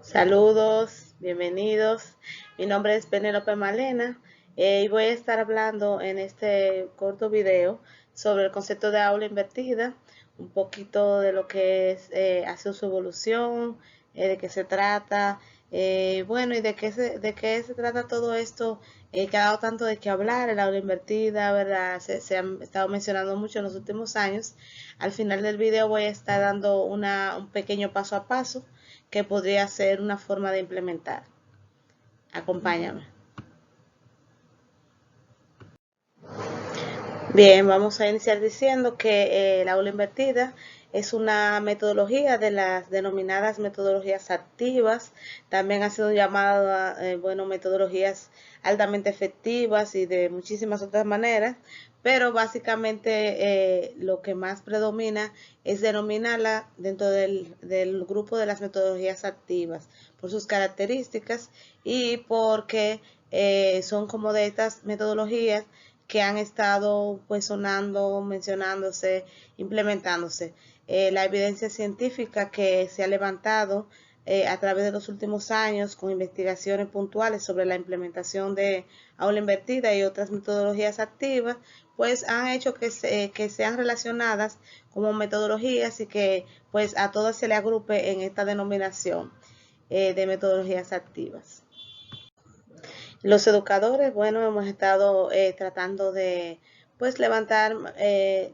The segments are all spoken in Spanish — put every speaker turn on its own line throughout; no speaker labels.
Saludos, bienvenidos. Mi nombre es Penélope Malena y voy a estar hablando en este corto video sobre el concepto de aula invertida, un poquito de lo que es ha sido su evolución, de qué se trata, bueno, y de qué se trata todo esto que ha dado tanto de qué hablar, el aula invertida, ¿verdad? Se han estado mencionando mucho en los últimos años. Al final del video voy a estar dando un pequeño paso a paso que podría ser una forma de implementar. Acompáñame. Bien, vamos a iniciar diciendo que la aula invertida es una metodología de las denominadas metodologías activas, también ha sido llamada, bueno, metodologías altamente efectivas y de muchísimas otras maneras, pero básicamente lo que más predomina es denominarla dentro del grupo de las metodologías activas por sus características y porque son como de estas metodologías que han estado pues sonando, mencionándose, implementándose. La evidencia científica que se ha levantado a través de los últimos años con investigaciones puntuales sobre la implementación de aula invertida y otras metodologías activas, pues han hecho que sean relacionadas como metodologías y que pues a todas se le agrupe en esta denominación de metodologías activas. Los educadores, bueno, hemos estado tratando de pues levantar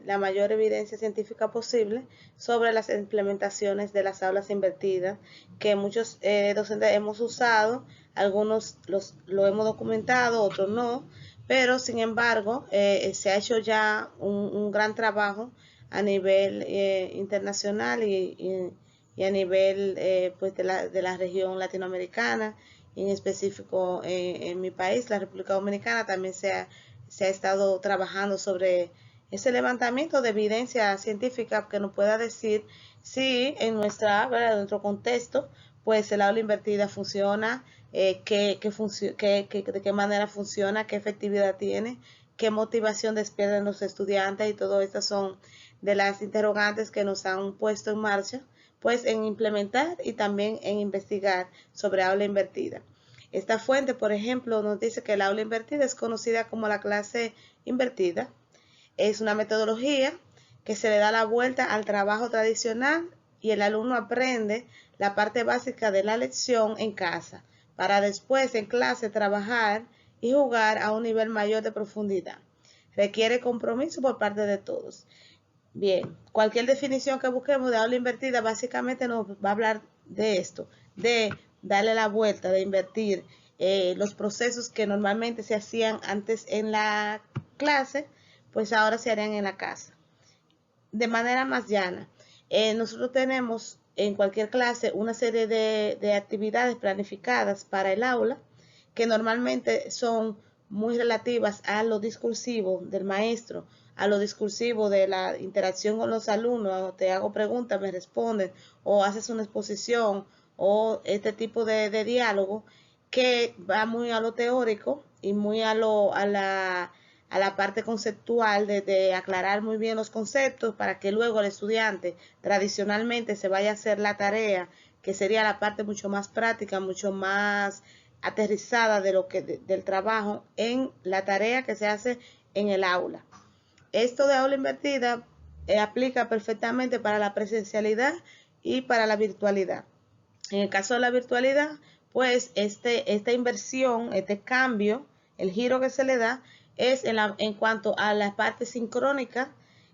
la mayor evidencia científica posible sobre las implementaciones de las aulas invertidas que muchos docentes hemos usado, algunos lo hemos documentado, otros no, pero sin embargo se ha hecho ya un gran trabajo a nivel internacional y a nivel pues de la región latinoamericana, en específico en mi país, la República Dominicana, también se ha estado trabajando sobre ese levantamiento de evidencia científica que nos pueda decir si en nuestro contexto, pues el aula invertida funciona, de qué manera funciona, qué efectividad tiene, qué motivación despiertan los estudiantes y todo esto son de las interrogantes que nos han puesto en marcha pues en implementar y también en investigar sobre aula invertida. Esta fuente, por ejemplo, nos dice que el aula invertida es conocida como la clase invertida. Es una metodología que se le da la vuelta al trabajo tradicional y el alumno aprende la parte básica de la lección en casa para después en clase trabajar y jugar a un nivel mayor de profundidad. Requiere compromiso por parte de todos. Bien, cualquier definición que busquemos de aula invertida básicamente nos va a hablar de esto, de darle la vuelta, de invertir los procesos que normalmente se hacían antes en la clase, pues ahora se harían en la casa. De manera más llana, nosotros tenemos en cualquier clase una serie de actividades planificadas para el aula que normalmente son muy relativas a lo discursivo del maestro, a lo discursivo de la interacción con los alumnos, te hago preguntas, me responden, o haces una exposición, o este tipo de diálogo que va muy a lo teórico y muy a la parte conceptual de aclarar muy bien los conceptos para que luego el estudiante tradicionalmente se vaya a hacer la tarea, que sería la parte mucho más práctica, mucho más aterrizada del trabajo en la tarea que se hace en el aula. Esto de aula invertida aplica perfectamente para la presencialidad y para la virtualidad. En el caso de la virtualidad, pues esta inversión, este cambio, el giro que se le da es en cuanto a la parte sincrónica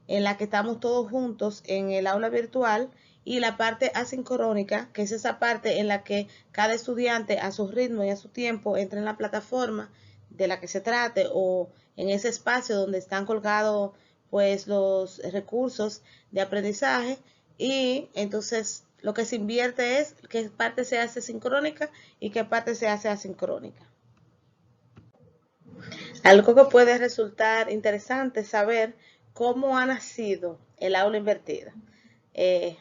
en la que estamos todos juntos en el aula virtual y la parte asincrónica, que es esa parte en la que cada estudiante a su ritmo y a su tiempo entra en la plataforma de la que se trate o en ese espacio donde están colgados pues los recursos de aprendizaje y entonces lo que se invierte es qué parte se hace sincrónica y qué parte se hace asincrónica. Algo que puede resultar interesante es saber cómo ha nacido el aula invertida, eh,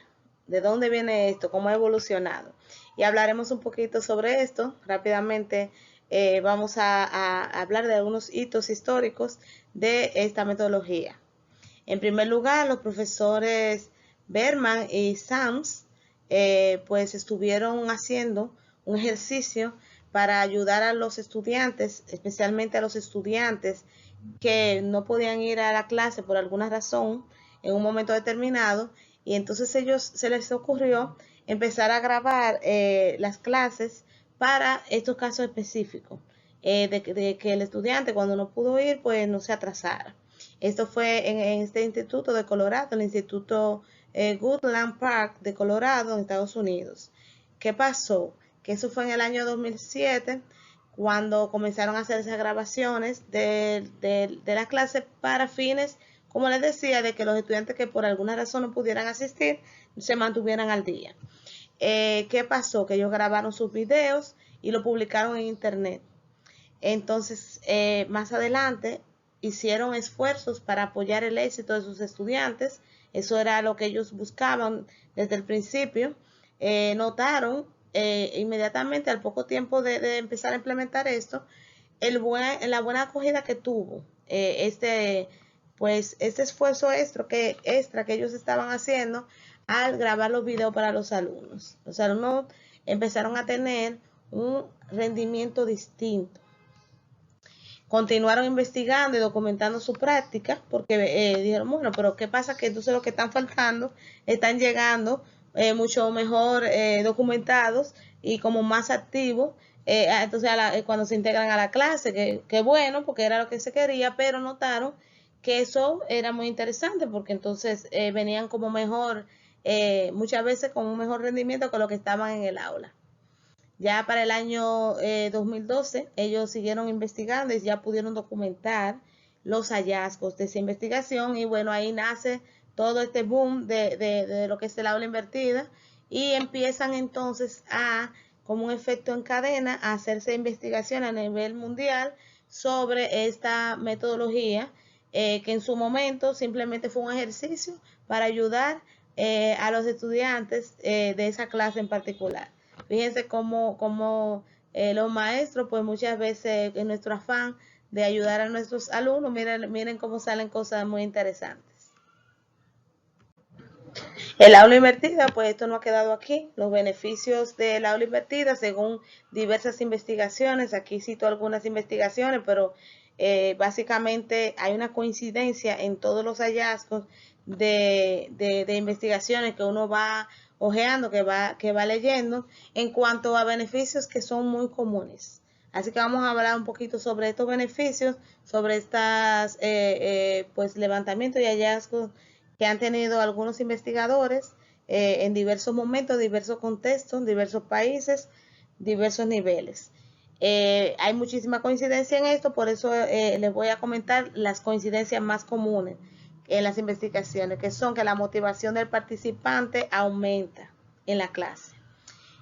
de dónde viene esto, cómo ha evolucionado. Y hablaremos un poquito sobre esto. Rápidamente vamos a hablar de algunos hitos históricos de esta metodología. En primer lugar, los profesores Berman y Sams pues estuvieron haciendo un ejercicio para ayudar a los estudiantes, especialmente a los estudiantes que no podían ir a la clase por alguna razón en un momento determinado, y entonces ellos se les ocurrió empezar a grabar las clases para estos casos específicos, de que el estudiante cuando no pudo ir pues no se atrasara. Esto fue en este instituto de Colorado, el Instituto Woodland Park de Colorado, en Estados Unidos. ¿Qué pasó? Que eso fue en el año 2007, cuando comenzaron a hacer esas grabaciones de la clase para fines, como les decía, de que los estudiantes que por alguna razón no pudieran asistir se mantuvieran al día. ¿Qué pasó? Que ellos grabaron sus videos y lo publicaron en internet. Entonces, más adelante hicieron esfuerzos para apoyar el éxito de sus estudiantes. Eso era lo que ellos buscaban desde el principio. Notaron inmediatamente, al poco tiempo de empezar a implementar esto, la buena acogida que tuvo este esfuerzo extra que ellos estaban haciendo al grabar los videos para los alumnos. Los alumnos empezaron a tener un rendimiento distinto. Continuaron investigando y documentando su práctica, porque dijeron, bueno, pero ¿qué pasa? Que entonces los que están faltando están llegando mucho mejor documentados y como más activos. Entonces cuando se integran a la clase, que bueno, porque era lo que se quería, pero notaron que eso era muy interesante, porque entonces venían como mejor, muchas veces con un mejor rendimiento que los que estaban en el aula. Ya para el año 2012 ellos siguieron investigando y ya pudieron documentar los hallazgos de esa investigación, y bueno, ahí nace todo este boom de lo que es el aula invertida, y empiezan entonces como un efecto en cadena, a hacerse investigación a nivel mundial sobre esta metodología, que en su momento simplemente fue un ejercicio para ayudar a los estudiantes de esa clase en particular. Fíjense cómo los maestros, pues muchas veces en nuestro afán de ayudar a nuestros alumnos, miren cómo salen cosas muy interesantes. El aula invertida, pues esto no ha quedado aquí. Los beneficios del aula invertida, según diversas investigaciones, aquí cito algunas investigaciones, pero básicamente hay una coincidencia en todos los hallazgos de investigaciones que uno va ojeando, que va leyendo, en cuanto a beneficios que son muy comunes. Así que vamos a hablar un poquito sobre estos beneficios, sobre estas pues levantamientos y hallazgos que han tenido algunos investigadores en diversos momentos, diversos contextos, diversos países, diversos niveles. Hay muchísima coincidencia en esto, por eso les voy a comentar las coincidencias más comunes en las investigaciones, que son que la motivación del participante aumenta en la clase.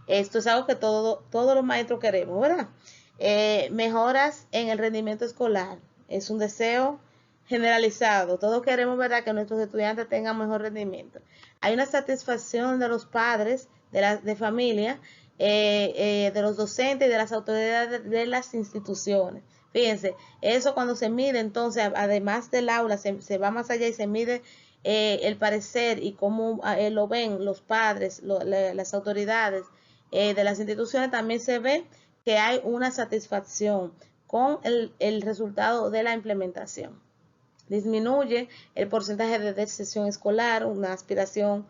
Esto es algo que todos los maestros queremos, ¿verdad? Mejoras en el rendimiento escolar. Es un deseo generalizado. Todos queremos, ¿verdad?, que nuestros estudiantes tengan mejor rendimiento. Hay una satisfacción de los padres, de familia, de los docentes y de las autoridades de las instituciones. Fíjense, eso cuando se mide, entonces, además del aula, se va más allá y se mide el parecer y cómo lo ven los padres, las autoridades de las instituciones. También se ve que hay una satisfacción con el resultado de la implementación. Disminuye el porcentaje de deserción escolar, una aspiración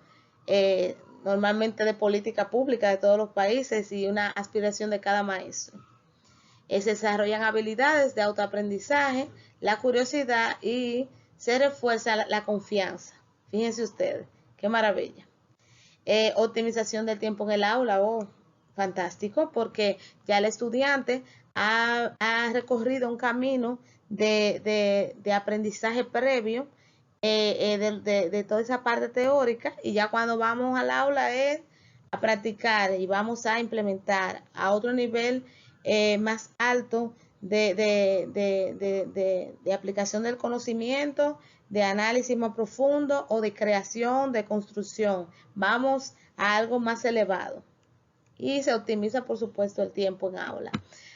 normalmente de política pública de todos los países y una aspiración de cada maestro. Se desarrollan habilidades de autoaprendizaje, la curiosidad, y se refuerza la confianza. Fíjense ustedes, qué maravilla. Optimización del tiempo en el aula, fantástico, porque ya el estudiante ha recorrido un camino de aprendizaje previo de toda esa parte teórica, y ya cuando vamos al aula es a practicar y vamos a implementar a otro nivel más alto de aplicación del conocimiento, de análisis más profundo o de creación, de construcción. Vamos a algo más elevado. Y se optimiza, por supuesto, el tiempo en aula.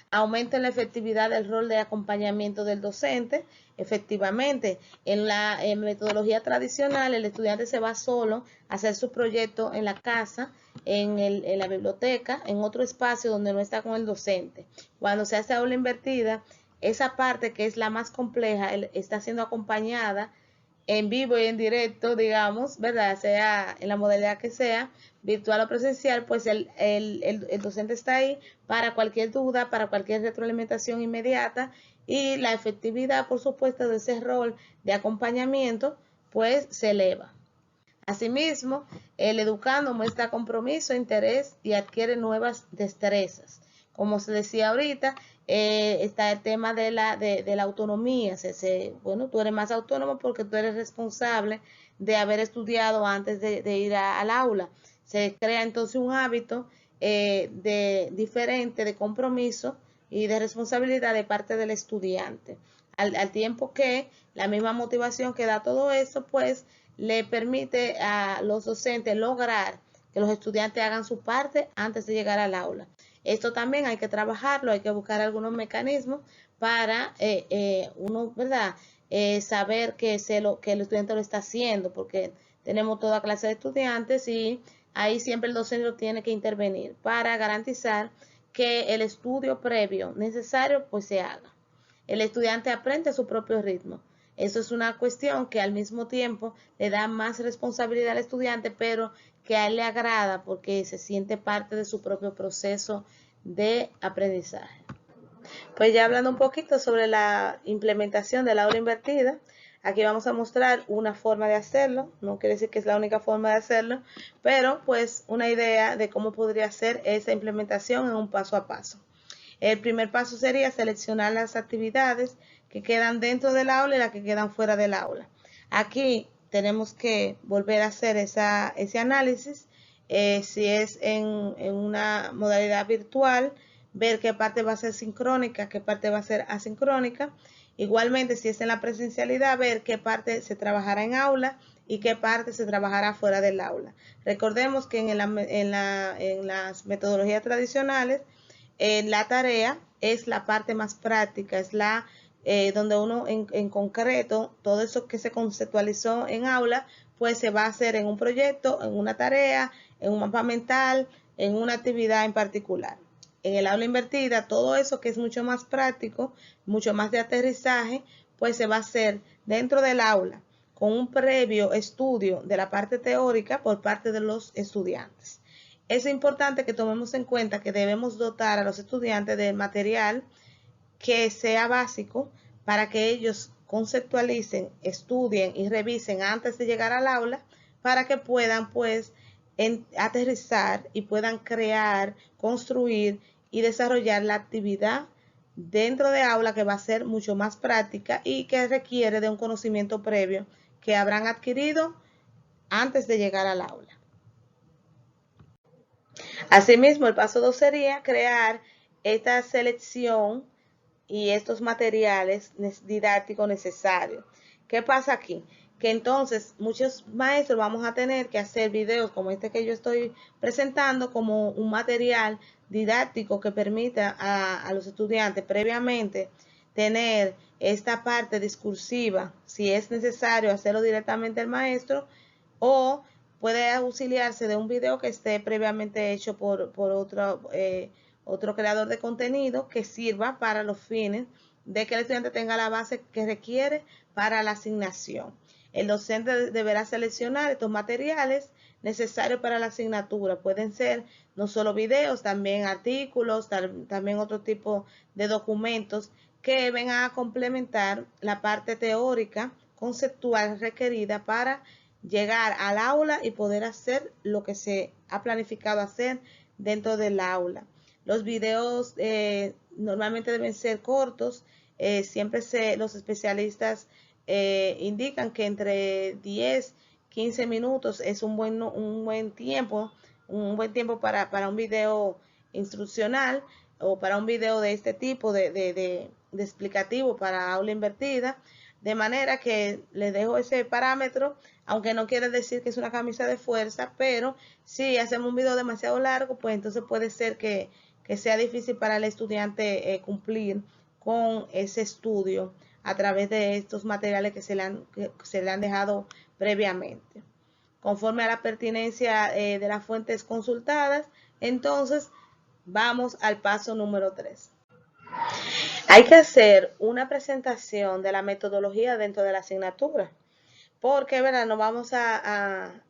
Aumenta la efectividad del rol de acompañamiento del docente. Efectivamente, en la metodología tradicional, el estudiante se va solo a hacer su proyecto en la casa en la biblioteca, en otro espacio donde no está con el docente. Cuando se hace aula invertida, esa parte que es la más compleja está siendo acompañada en vivo y en directo, digamos, ¿verdad? Sea en la modalidad que sea, virtual o presencial, pues el docente está ahí para cualquier duda, para cualquier retroalimentación inmediata, y la efectividad, por supuesto, de ese rol de acompañamiento, pues se eleva. Asimismo, el educando muestra compromiso, interés y adquiere nuevas destrezas. Como se decía ahorita, está el tema de la autonomía. Bueno, tú eres más autónomo porque tú eres responsable de haber estudiado antes de ir al aula. Se crea entonces un hábito diferente de compromiso y de responsabilidad de parte del estudiante. Al tiempo que la misma motivación que da todo eso, pues le permite a los docentes lograr que los estudiantes hagan su parte antes de llegar al aula. Esto también hay que trabajarlo, hay que buscar algunos mecanismos para uno, ¿verdad? Saber que el estudiante lo está haciendo, porque tenemos toda clase de estudiantes y ahí siempre el docente tiene que intervenir para garantizar que el estudio previo necesario pues se haga. El estudiante aprende a su propio ritmo. Eso es una cuestión que al mismo tiempo le da más responsabilidad al estudiante, pero que a él le agrada porque se siente parte de su propio proceso de aprendizaje. Pues ya hablando un poquito sobre la implementación del aula invertida, aquí vamos a mostrar una forma de hacerlo, no quiere decir que es la única forma de hacerlo, pero pues una idea de cómo podría ser esa implementación en un paso a paso. El primer paso sería seleccionar las actividades que quedan dentro del aula y las que quedan fuera del aula. Aquí tenemos que volver a hacer ese análisis, si es en una modalidad virtual, ver qué parte va a ser sincrónica, qué parte va a ser asincrónica. Igualmente, si es en la presencialidad, ver qué parte se trabajará en aula y qué parte se trabajará fuera del aula. Recordemos que en las metodologías tradicionales, la tarea es la parte más práctica, es donde uno en concreto, todo eso que se conceptualizó en aula, pues se va a hacer en un proyecto, en una tarea, en un mapa mental, en una actividad en particular. En el aula invertida, todo eso que es mucho más práctico, mucho más de aterrizaje, pues se va a hacer dentro del aula, con un previo estudio de la parte teórica por parte de los estudiantes. Es importante que tomemos en cuenta que debemos dotar a los estudiantes de material que sea básico para que ellos conceptualicen, estudien y revisen antes de llegar al aula, para que puedan pues aterrizar y puedan crear, construir y desarrollar la actividad dentro de aula, que va a ser mucho más práctica y que requiere de un conocimiento previo que habrán adquirido antes de llegar al aula. Asimismo, el paso 2 sería crear esta selección y estos materiales didácticos necesarios. ¿Qué pasa aquí? Que entonces muchos maestros vamos a tener que hacer videos como este que yo estoy presentando como un material didáctico que permita a los estudiantes previamente tener esta parte discursiva, si es necesario hacerlo directamente el maestro, o puede auxiliarse de un video que esté previamente hecho por otro creador de contenido que sirva para los fines de que el estudiante tenga la base que requiere para la asignación. El docente deberá seleccionar estos materiales necesarios para la asignatura. Pueden ser no solo videos, también artículos, también otro tipo de documentos que vengan a complementar la parte teórica conceptual requerida para llegar al aula y poder hacer lo que se ha planificado hacer dentro del aula. Los videos normalmente deben ser cortos, siempre los especialistas indican que entre 10, 15 minutos es un buen tiempo para un video instruccional o para un video de este tipo de explicativo para aula invertida, de manera que les dejo ese parámetro, aunque no quiere decir que es una camisa de fuerza, pero si hacemos un video demasiado largo, pues entonces puede ser que sea difícil para el estudiante cumplir con ese estudio a través de estos materiales que se le han dejado previamente. conforme a la pertinencia de las fuentes consultadas. Entonces, vamos al paso número 3. Hay que hacer una presentación de la metodología dentro de la asignatura, porque, ¿verdad? No vamos a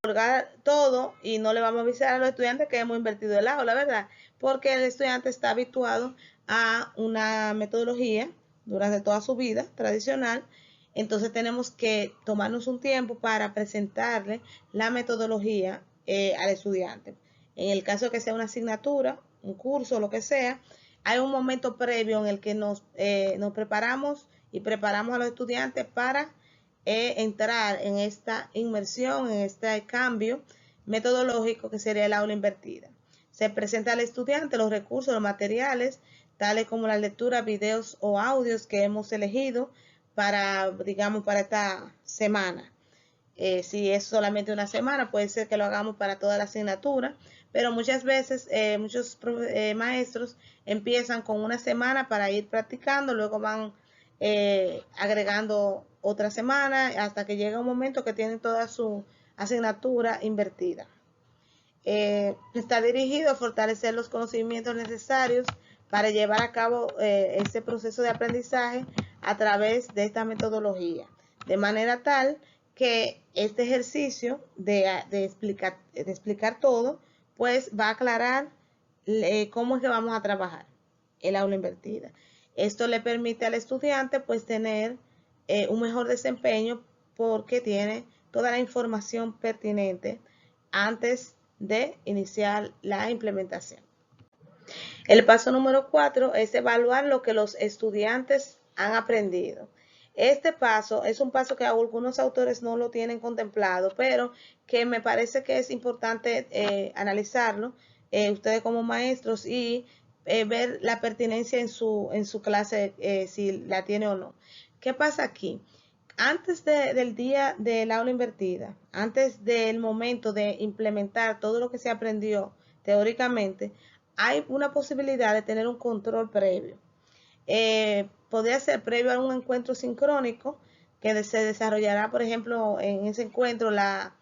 colgar todo y no le vamos a avisar a los estudiantes que hemos invertido el aula, ¿verdad? Porque el estudiante está habituado a una metodología durante toda su vida tradicional. Entonces tenemos que tomarnos un tiempo para presentarle la metodología al estudiante. En el caso de que sea una asignatura, un curso, lo que sea, hay un momento previo en el que nos preparamos y preparamos a los estudiantes para entrar en esta inmersión, en este cambio metodológico que sería el aula invertida. Se presenta al estudiante los recursos, los materiales, tales como la lectura, videos o audios que hemos elegido para, digamos, para esta semana. Si es solamente una semana, puede ser que lo hagamos para toda la asignatura, pero muchas veces muchos maestros empiezan con una semana para ir practicando, luego van agregando otra semana hasta que llega un momento que tienen toda su asignatura invertida. Está dirigido a fortalecer los conocimientos necesarios para llevar a cabo este proceso de aprendizaje a través de esta metodología, de manera tal que este ejercicio de explicar todo, pues va a aclarar cómo es que vamos a trabajar el aula invertida. Esto le permite al estudiante pues tener un mejor desempeño porque tiene toda la información pertinente antes de iniciar la implementación. El paso número 4 es evaluar lo que los estudiantes han aprendido. Este paso es un paso que algunos autores no lo tienen contemplado, pero que me parece que es importante analizarlo ustedes como maestros y ver la pertinencia en su clase, si la tiene o no. ¿Qué pasa aquí? Antes del día del aula invertida, antes del momento de implementar todo lo que se aprendió teóricamente, hay una posibilidad de tener un control previo. Podría ser previo a un encuentro sincrónico que se desarrollará, por ejemplo, en ese encuentro la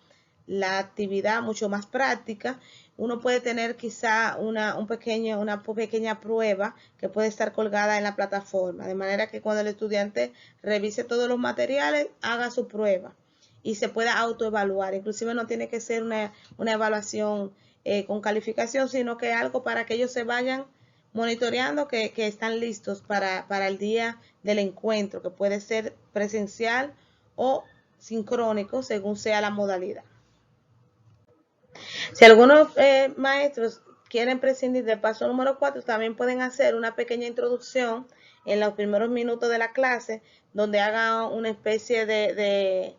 actividad mucho más práctica. Uno puede tener quizá una pequeña prueba que puede estar colgada en la plataforma, de manera que cuando el estudiante revise todos los materiales, haga su prueba y se pueda autoevaluar. Inclusive no tiene que ser una evaluación con calificación, sino que algo para que ellos se vayan monitoreando que están listos para el día del encuentro, que puede ser presencial o sincrónico según sea la modalidad. Si algunos maestros quieren prescindir del paso número 4, también pueden hacer una pequeña introducción en los primeros minutos de la clase, donde hagan una especie de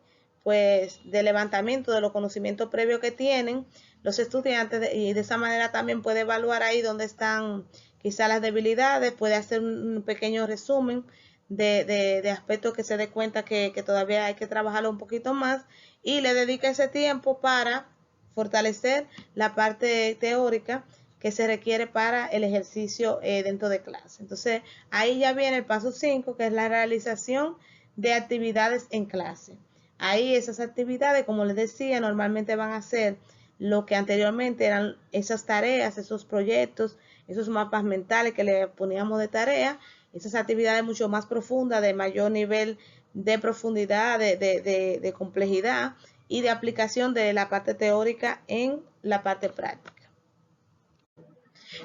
levantamiento de los conocimientos previos que tienen los estudiantes, y de esa manera también puede evaluar ahí dónde están quizás las debilidades, puede hacer un pequeño resumen de aspectos que se dé cuenta que todavía hay que trabajarlo un poquito más, y le dedica ese tiempo para fortalecer la parte teórica que se requiere para el ejercicio dentro de clase. Entonces, ahí ya viene el paso 5, que es la realización de actividades en clase. Ahí esas actividades, como les decía, normalmente van a ser lo que anteriormente eran esas tareas, esos proyectos, esos mapas mentales que le poníamos de tarea, esas actividades mucho más profundas, de mayor nivel de profundidad, de complejidad y de aplicación de la parte teórica en la parte práctica.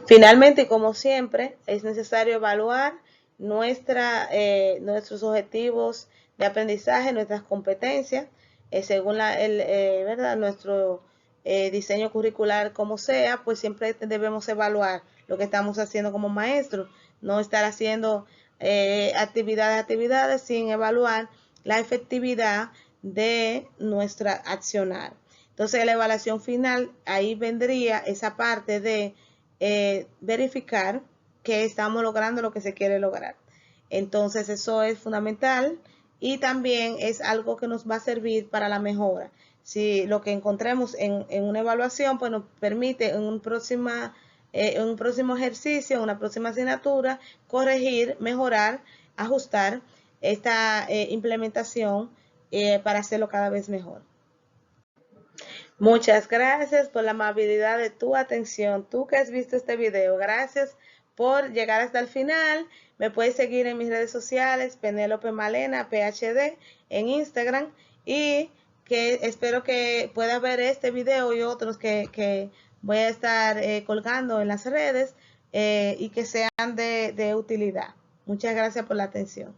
Finalmente, y como siempre, es necesario evaluar nuestros objetivos de aprendizaje, nuestras competencias, según ¿verdad? Nuestro diseño curricular como sea, pues siempre debemos evaluar lo que estamos haciendo como maestros, no estar haciendo actividades sin evaluar la efectividad de nuestra accionar. Entonces, la evaluación final, ahí vendría esa parte de verificar que estamos logrando lo que se quiere lograr. Entonces, eso es fundamental y también es algo que nos va a servir para la mejora. Si lo que encontremos en una evaluación, pues nos permite en un próximo ejercicio, en una próxima asignatura, corregir, mejorar, ajustar esta implementación para hacerlo cada vez mejor. Muchas gracias por la amabilidad de tu atención. Tú que has visto este video, gracias por llegar hasta el final. Me puedes seguir en mis redes sociales, Penélope Malena, PhD, en Instagram. Y que espero que puedas ver este video y otros que voy a estar colgando en las redes y que sean de utilidad. Muchas gracias por la atención.